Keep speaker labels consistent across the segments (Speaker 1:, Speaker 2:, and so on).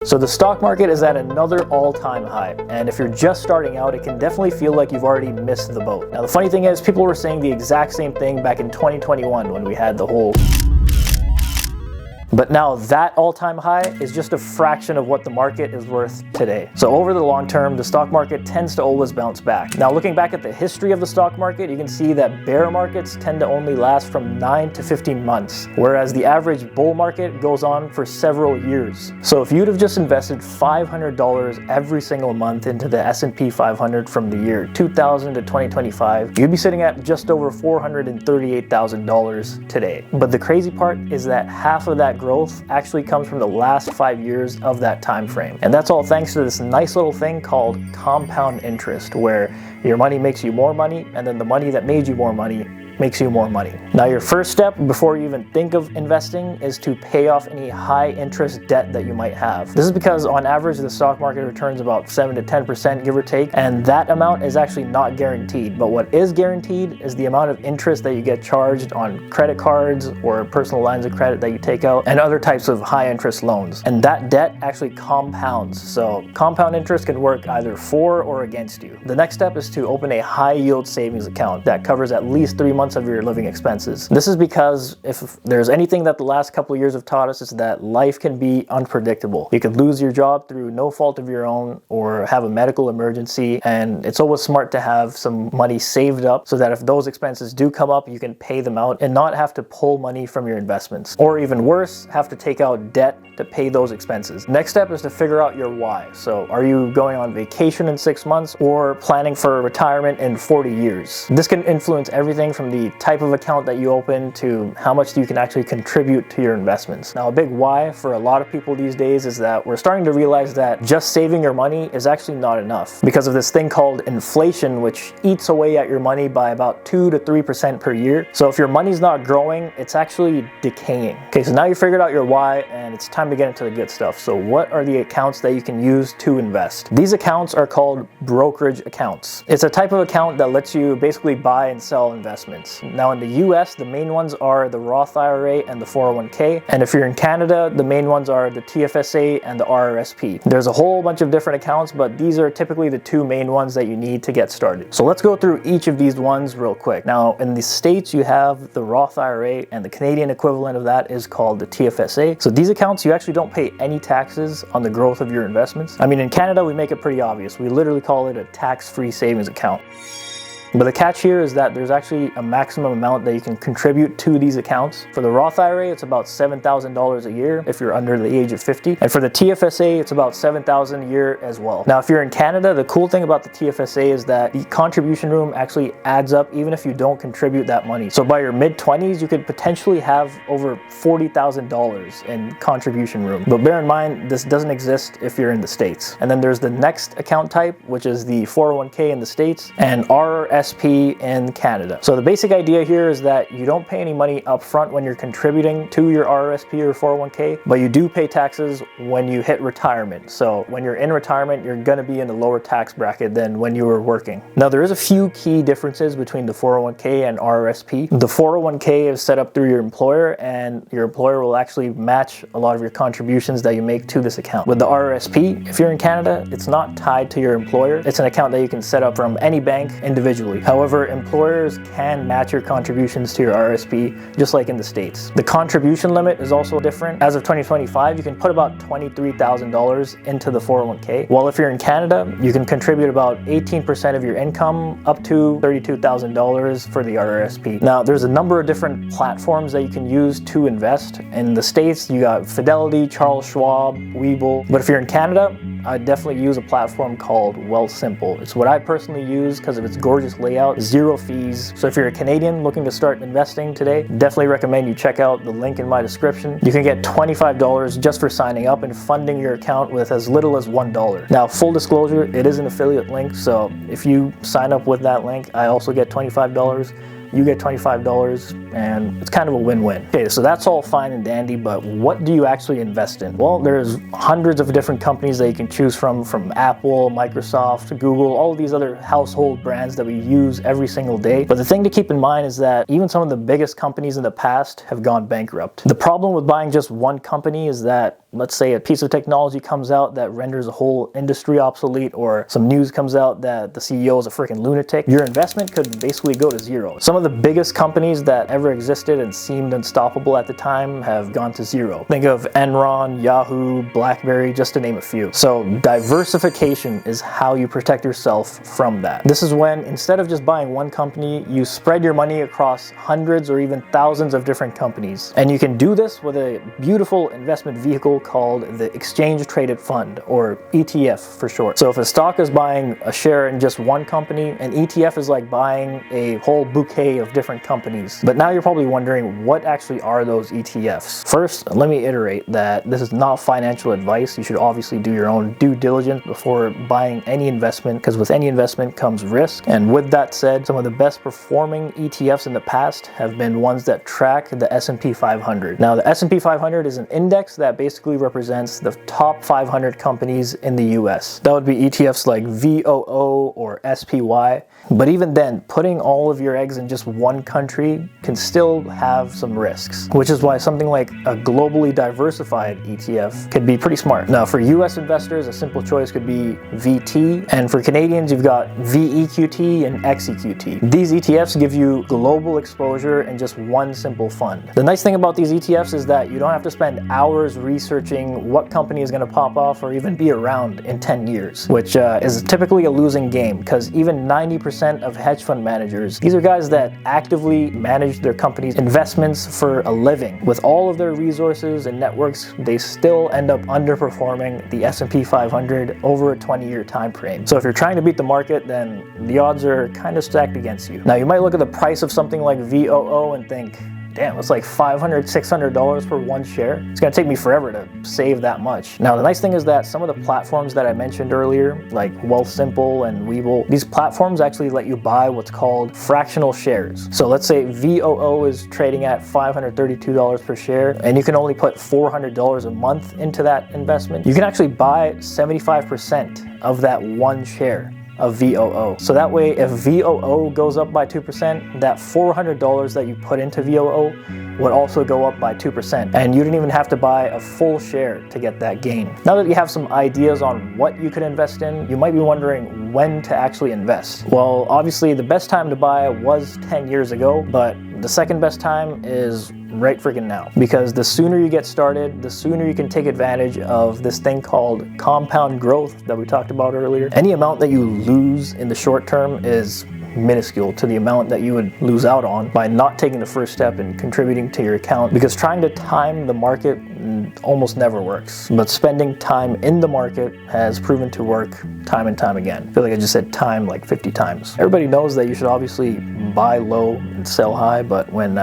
Speaker 1: So the stock market is at another all-time high, and if you're just starting out, it can definitely feel like you've already missed the boat. Now the funny thing is, people were saying the exact same thing back in 2021 when we had the whole... But now that all-time high is just a fraction of what the market is worth today. So over the long term, the stock market tends to always bounce back. Now looking back at the history of the stock market, you can see that bear markets tend to only last from 9 to 15 months, whereas the average bull market goes on for several years. So if you'd have just invested $500 every single month into the S&P 500 from the year 2000 to 2025, you'd be sitting at just over $438,000 today. But the crazy part is that half of that growth actually comes from the last 5 years of that time frame. And that's all thanks to this nice little thing called compound interest, where your money makes you more money, and then the money that made you more money makes you more money. Now your first step before you even think of investing is to pay off any high interest debt that you might have. This is because on average the stock market returns about 7 to 10% give or take, and that amount is actually not guaranteed. But what is guaranteed is the amount of interest that you get charged on credit cards or personal lines of credit that you take out and other types of high interest loans. And that debt actually compounds. So compound interest can work either for or against you. The next step is to open a high yield savings account that covers at least 3 months of your living expenses. This is because if there's anything that the last couple of years have taught us, is that life can be unpredictable. You could lose your job through no fault of your own or have a medical emergency, and it's always smart to have some money saved up so that if those expenses do come up, you can pay them out and not have to pull money from your investments. Or even worse, have to take out debt to pay those expenses. Next step is to figure out your why. So are you going on vacation in 6 months or planning for retirement in 40 years? This can influence everything from the type of account that you open to how much you can actually contribute to your investments. Now a big why for a lot of people these days is that we're starting to realize that just saving your money is actually not enough because of this thing called inflation, which eats away at your money by about 2 to 3% per year. So if your money's not growing, it's actually decaying. Okay, so now you figured out your why and it's time to get into the good stuff. So what are the accounts that you can use to invest? These accounts are called brokerage accounts. It's a type of account that lets you basically buy and sell investments. Now in the US, the main ones are the Roth IRA and the 401k. And if you're in Canada, the main ones are the TFSA and the RRSP. There's a whole bunch of different accounts, but these are typically the two main ones that you need to get started. So let's go through each of these ones real quick. Now in the States, you have the Roth IRA, and the Canadian equivalent of that is called the TFSA. So these accounts, you actually don't pay any taxes on the growth of your investments. I mean, in Canada, we make it pretty obvious. We literally call it a tax-free savings account. But the catch here is that there's actually a maximum amount that you can contribute to these accounts. For the Roth IRA, it's about $7,000 a year if you're under the age of 50. And for the TFSA, it's about $7,000 a year as well. Now, if you're in Canada, the cool thing about the TFSA is that the contribution room actually adds up even if you don't contribute that money. So by your mid-20s, you could potentially have over $40,000 in contribution room. But bear in mind, this doesn't exist if you're in the States. And then there's the next account type, which is the 401k in the States and RRSP in Canada. So the basic idea here is that you don't pay any money up front when you're contributing to your RRSP or 401k, but you do pay taxes when you hit retirement. So when you're in retirement, you're going to be in a lower tax bracket than when you were working. Now there is a few key differences between the 401k and RRSP. The 401k is set up through your employer, and your employer will actually match a lot of your contributions that you make to this account. With the RRSP, if you're in Canada, it's not tied to your employer. It's an account that you can set up from any bank individually. However, employers can match your contributions to your RRSP just like in the States. The contribution limit is also different. As of 2025, you can put about $23,000 into the 401k. While if you're in Canada, you can contribute about 18% of your income up to $32,000 for the RRSP. Now, there's a number of different platforms that you can use to invest. In the States, you got Fidelity, Charles Schwab, Webull. But if you're in Canada, I definitely use a platform called Wealthsimple. It's what I personally use because of its gorgeous layout, zero fees. So if you're a Canadian looking to start investing today, definitely recommend you check out the link in my description. You can get $25 just for signing up and funding your account with as little as $1. Now, full disclosure, it is an affiliate link, so if you sign up with that link, I also get $25. you get $25, and it's kind of a win-win. Okay, so that's all fine and dandy, but what do you actually invest in? Well, there's hundreds of different companies that you can choose from Apple, Microsoft, Google, all of these other household brands that we use every single day. But the thing to keep in mind is that even some of the biggest companies in the past have gone bankrupt. The problem with buying just one company is that, let's say a piece of technology comes out that renders a whole industry obsolete, or some news comes out that the CEO is a freaking lunatic, your investment could basically go to zero. Some of the biggest companies that ever existed and seemed unstoppable at the time have gone to zero. Think of Enron, Yahoo, BlackBerry, just to name a few. So diversification is how you protect yourself from that. This is when, instead of just buying one company, you spread your money across hundreds or even thousands of different companies. And you can do this with a beautiful investment vehicle called the Exchange Traded Fund, or ETF for short. So if a stock is buying a share in just one company, an ETF is like buying a whole bouquet of different companies. But now you're probably wondering, what actually are those ETFs? First, let me iterate that this is not financial advice. You should obviously do your own due diligence before buying any investment, because with any investment comes risk. And with that said, some of the best performing ETFs in the past have been ones that track the S&P 500. Now, the S&P 500 is an index that basically represents the top 500 companies in the US. That would be ETFs like VOO or SPY. But even then, putting all of your eggs in just one country can still have some risks, which is why something like a globally diversified ETF could be pretty smart. Now, for US investors, a simple choice could be VT, and for Canadians, you've got VEQT and XEQT. These ETFs give you global exposure in just one simple fund. The nice thing about these ETFs is that you don't have to spend hours researching what company is going to pop off or even be around in 10 years, which is typically a losing game, because even 90% of hedge fund managers, these are guys that actively manage their company's investments for a living. With all of their resources and networks, they still end up underperforming the S&P 500 over a 20-year time frame. So if you're trying to beat the market, then the odds are kind of stacked against you. Now, you might look at the price of something like VOO and think, damn, it's like $500, $600 for one share. It's gonna take me forever to save that much. Now, the nice thing is that some of the platforms that I mentioned earlier, like Wealthsimple and Webull, these platforms actually let you buy what's called fractional shares. So let's say VOO is trading at $532 per share, and you can only put $400 a month into that investment. You can actually buy 75% of that one share of VOO. So that way, if VOO goes up by 2%, that $400 that you put into VOO would also go up by 2%. And you didn't even have to buy a full share to get that gain. Now that you have some ideas on what you could invest in, you might be wondering when to actually invest. Well, obviously the best time to buy was 10 years ago, but the second best time is right freaking now. Because the sooner you get started, the sooner you can take advantage of this thing called compound growth that we talked about earlier. Any amount that you lose in the short term is minuscule to the amount that you would lose out on by not taking the first step and contributing to your account, because trying to time the market almost never works. But spending time in the market has proven to work time and time again. I feel like I just said time like 50 times. Everybody knows that you should obviously buy low and sell high, but when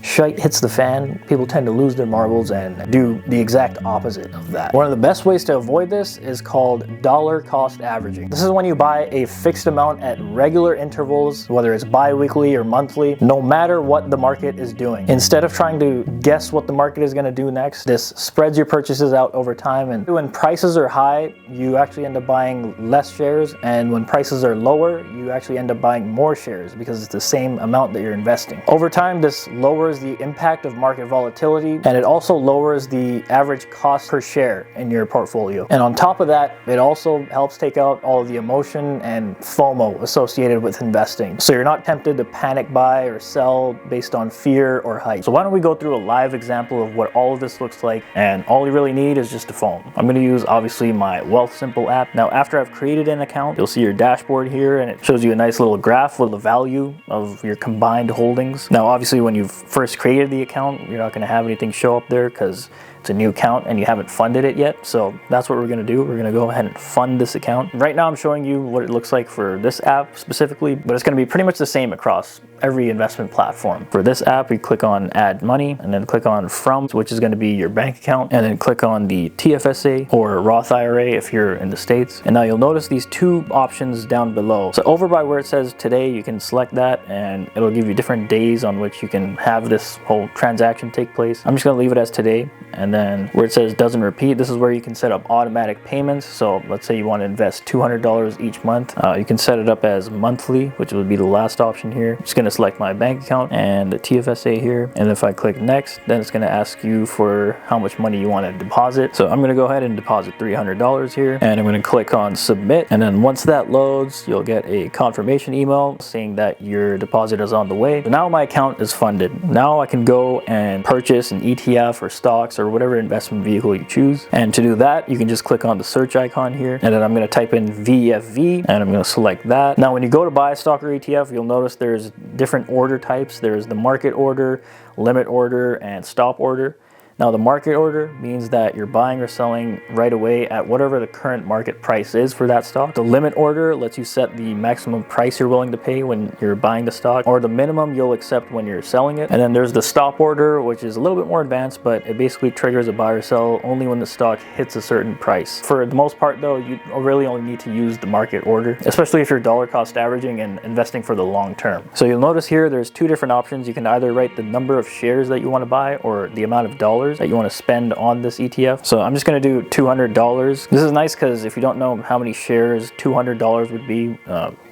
Speaker 1: shite hits the fan, people tend to lose their marbles and do the exact opposite of that. One of the best ways to avoid this is called dollar cost averaging. This is when you buy a fixed amount at regular intervals, whether it's bi-weekly or monthly, no matter what the market is doing. Instead of trying to guess what the market is going to do next, this spreads your purchases out over time, and when prices are high, you actually end up buying less shares, and when prices are lower, you actually end up buying more shares because it's the same amount that you're investing. Over time, this lowers the impact of market volatility, and it also lowers the average cost per share in your portfolio. And on top of that, it also helps take out all of the emotion and FOMO associated with investing. So you're not tempted to panic buy or sell based on fear or hype. So why don't we go through a live example of what all of this looks like, and all you really need is just a phone. I'm going to use obviously my Wealthsimple app. Now, after I've created an account, you'll see your dashboard here, and it shows you a nice little graph with the value of your combined holdings. Now, obviously when you've first created the account, you're not going to have anything show up there because it's a new account and you haven't funded it yet. So that's what we're going to do. We're going to go ahead and fund this account. Right now I'm showing you what it looks like for this app specifically, but it's going to be pretty much the same across every investment platform. For this app, we click on add money and then click on from, which is going to be your bank account, and then click on the TFSA or Roth IRA if you're in the States. And now you'll notice these two options down below. So over by where it says today, you can select that and it'll give you different days on which you can have this whole transaction take place. I'm just going to leave it as today. And then where it says doesn't repeat, this is where you can set up automatic payments. So let's say you want to invest $200 each month. You can set it up as monthly, which would be the last option here. I'm just going to select my bank account and the TFSA here. And if I click next, then it's going to ask you for how much money you want to deposit. So I'm going to go ahead and deposit $300 here. And I'm going to click on submit. And then once that loads, you'll get a confirmation email saying that your deposit is on the way. So now my account is funded. Now I can go and purchase an ETF or stocks or whatever investment vehicle you choose. And to do that, you can just click on the search icon here. And then I'm going to type in VFV and I'm going to select that. Now, when you go to buy a stock or ETF, you'll notice there's different order types. There's the market order, limit order, and stop order. Now, the market order means that you're buying or selling right away at whatever the current market price is for that stock. The limit order lets you set the maximum price you're willing to pay when you're buying the stock, or the minimum you'll accept when you're selling it. And then there's the stop order, which is a little bit more advanced, but it basically triggers a buy or sell only when the stock hits a certain price. For the most part though, you really only need to use the market order, especially if you're dollar cost averaging and investing for the long term. So you'll notice here there's two different options. You can either write the number of shares that you want to buy or the amount of dollars that you want to spend on this ETF. So I'm just going to do $200. This is nice because if you don't know how many shares $200 would be,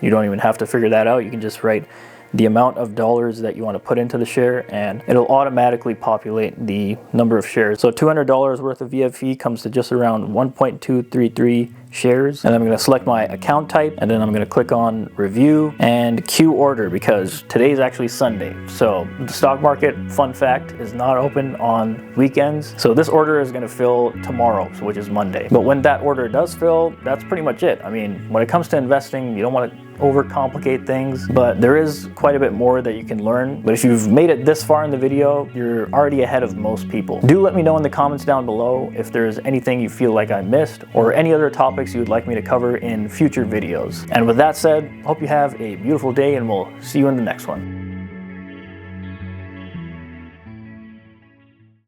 Speaker 1: you don't even have to figure that out. You can just write the amount of dollars that you want to put into the share and it'll automatically populate the number of shares. So $200 worth of VFE comes to just around 1.233 shares. And I'm going to select my account type and then I'm going to click on review and queue order because today is actually Sunday. So the stock market, fun fact, is not open on weekends. So this order is going to fill tomorrow, which is Monday. But when that order does fill, that's pretty much it. I mean, when it comes to investing, you don't want to overcomplicate things, but there is quite a bit more that you can learn. But if you've made it this far in the video, you're already ahead of most people. Do let me know in the comments down below if there's anything you feel like I missed or any other topics you would like me to cover in future videos. And with that said, hope you have a beautiful day and we'll see you in the next one.